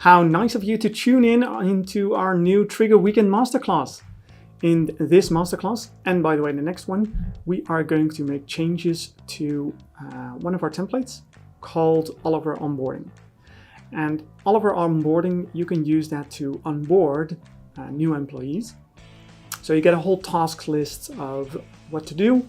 How nice of you to tune in into our new Triggre Weekend Masterclass. In this masterclass, and by the way, the next one, we are going to make changes to one of our templates called Oliver Onboarding. And Oliver Onboarding, you can use that to onboard new employees. So you get a whole task list of what to do,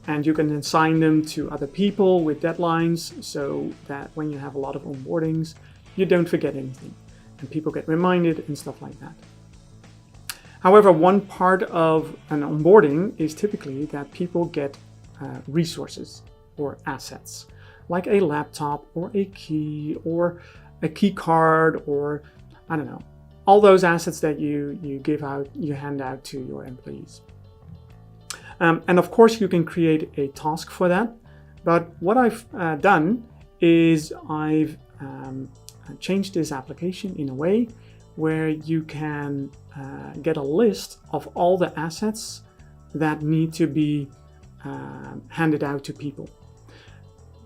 and you can assign them to other people with deadlines so that when you have a lot of onboardings, you don't forget anything and people get reminded and stuff like that. However, one part of an onboarding is typically that people get resources or assets, like a laptop or a key or a key card, or I don't know, all those assets that you give out, you hand out to your employees. And of course, you can create a task for that. But what I've done is I've changed this application in a way where you can get a list of all the assets that need to be handed out to people.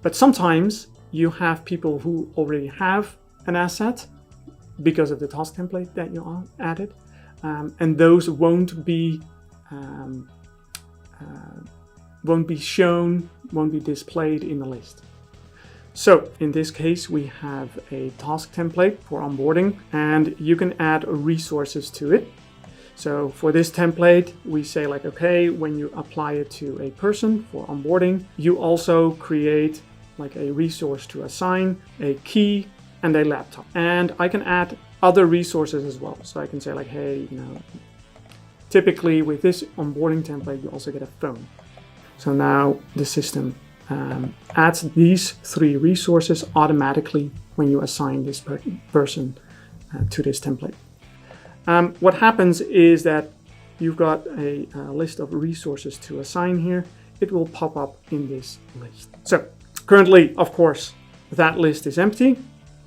But sometimes you have people who already have an asset because of the task template that you added, and those won't be shown, won't be displayed in the list. So in this case, we have a task template for onboarding, and you can add resources to it. So for this template, we say like, okay, when you apply it to a person for onboarding, you also create like a resource to assign, a key, and a laptop. And I can add other resources as well. So I can say like, hey, typically with this onboarding template, you also get a phone. So now the system adds these 3 resources automatically when you assign this person to this template. What happens is that you've got a list of resources to assign here. It will pop up in this list. So currently, of course, that list is empty,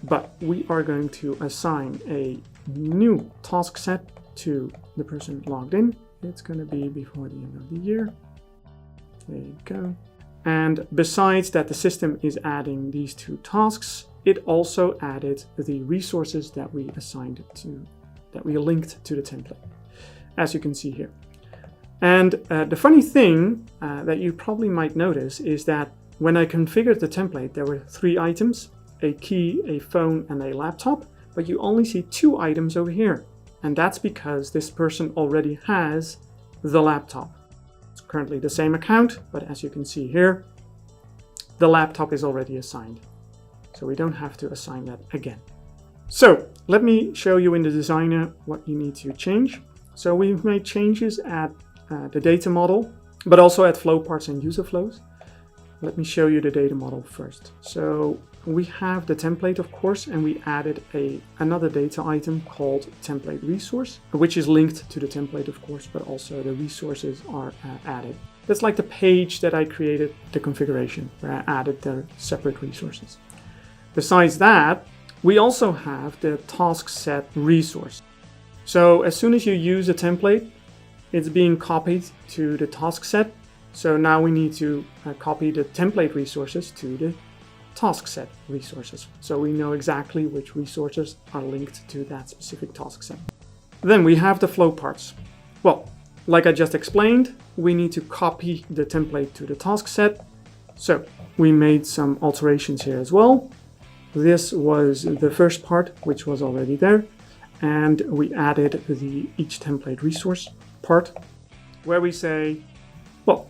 but we are going to assign a new task set to the person logged in. It's going to be before the end of the year. There you go. And besides that, the system is adding these 2 tasks. It also added the resources that we assigned that we linked to the template, as you can see here. And the funny thing that you probably might notice is that when I configured the template, there were 3 items, a key, a phone, and a laptop, but you only see 2 items over here. And that's because this person already has the laptop. It's currently the same account, but as you can see here, the laptop is already assigned. So we don't have to assign that again. So let me show you in the designer what you need to change. So we've made changes at the data model, but also at flow parts and user flows. Let me show you the data model first. So we have the template, of course, and we added another data item called template resource, which is linked to the template, of course, but also the resources are added. That's like the page that I created, the configuration, where I added the separate resources. Besides that, we also have the task set resource. So as soon as you use a template, it's being copied to the task set. So now we need to copy the template resources to the task set resources. So we know exactly which resources are linked to that specific task set. Then we have the flow parts. Well, like I just explained, we need to copy the template to the task set. So we made some alterations here as well. This was the first part, which was already there. And we added the each template resource part, where we say, well,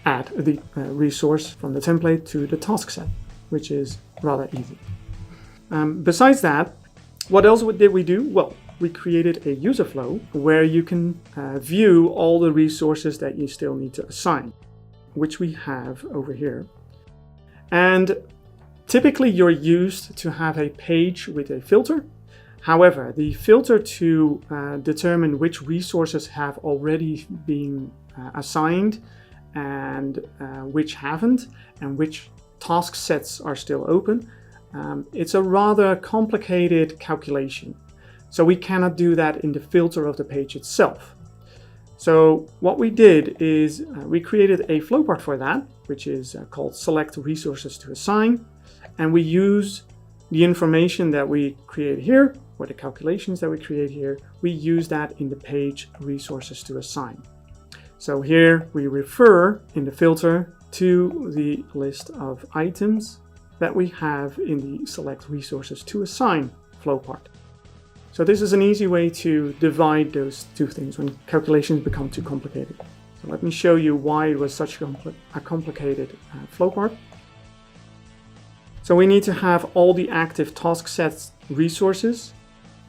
add the resource from the template to the task set, which is rather easy. Besides that, what else did we do? Well, we created a user flow where you can view all the resources that you still need to assign, which we have over here. And typically you're used to have a page with a filter. However, the filter to determine which resources have already been assigned and which haven't, and which task sets are still open, it's a rather complicated calculation. So we cannot do that in the filter of the page itself. So what we did is we created a flow part for that, which is called select resources to assign. And we use the information that we create here or the calculations that we create here, we use that in the page resources to assign. So here we refer in the filter to the list of items that we have in the select resources to assign flow part. So this is an easy way to divide those two things when calculations become too complicated. So let me show you why it was such a complicated flow part. So we need to have all the active task sets resources,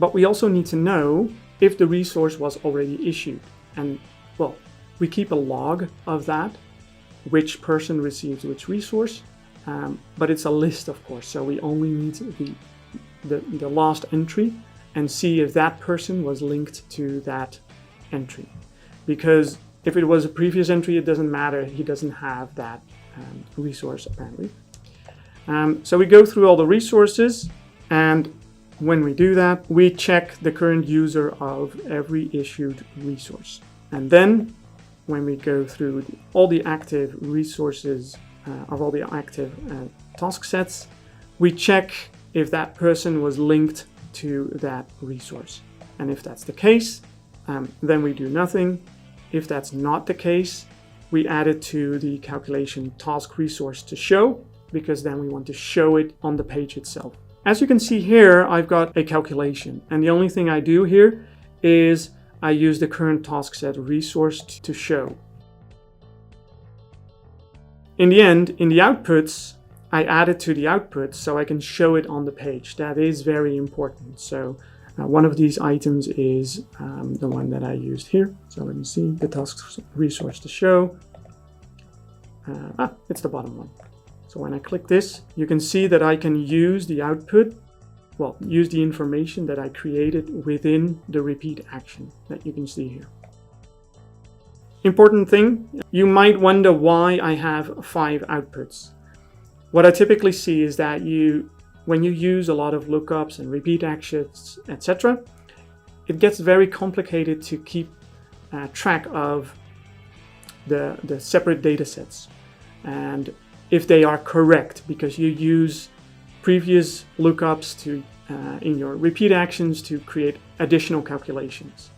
but we also need to know if the resource was already issued. And well, we keep a log of that, which person receives which resource, but it's a list, of course. So we only need the last entry and see if that person was linked to that entry. Because if it was a previous entry, it doesn't matter. He doesn't have that resource apparently. So we go through all the resources, and when we do that, we check the current user of every issued resource. And then when we go through all the active resources of all the active task sets, we check if that person was linked to that resource. And if that's the case, then we do nothing. If that's not the case, we add it to the calculation task resource to show, because then we want to show it on the page itself. As you can see here, I've got a calculation, and the only thing I do here is I use the current task set resource to show. In the end, in the outputs, I add it to the output so I can show it on the page. That is very important. So one of these items is the one that I used here. So let me see the task resource to show. It's the bottom one. So when I click this, you can see that I can use the output, well, use the information that I created within the repeat action that you can see here. Important thing, you might wonder why I have 5 outputs. What I typically see is that when you use a lot of lookups and repeat actions, etc., it gets very complicated to keep track of the separate data sets. And if they are correct, because you use previous lookups in your repeat actions to create additional calculations.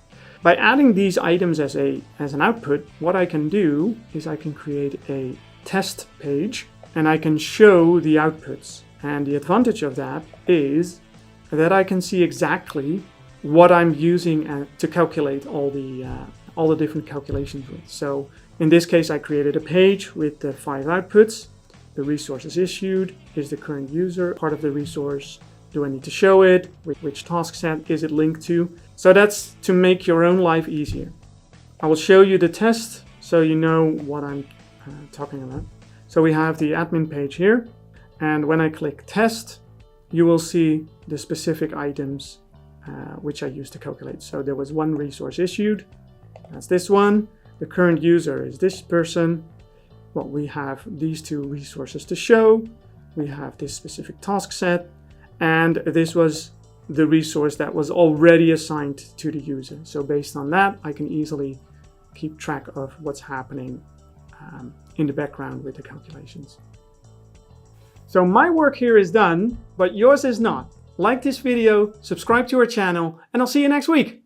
By adding these items as an output, what I can do is I can create a test page and I can show the outputs. And the advantage of that is that I can see exactly what I'm using to calculate all the different calculations with. So in this case, I created a page with the 5 outputs. The resource is issued, is the current user part of the resource, do I need to show it, which task set is it linked to. So that's to make your own life easier. I will show you the test so you know what I'm talking about. So we have the admin page here, and when I click test, you will see the specific items which I used to calculate. So there was one resource issued, that's this one. The current user is this person. Well, we have these 2 resources to show. We have this specific task set, and this was the resource that was already assigned to the user. So based on that, I can easily keep track of what's happening in the background with the calculations. So my work here is done, but yours is not. Like this video, subscribe to our channel, and I'll see you next week.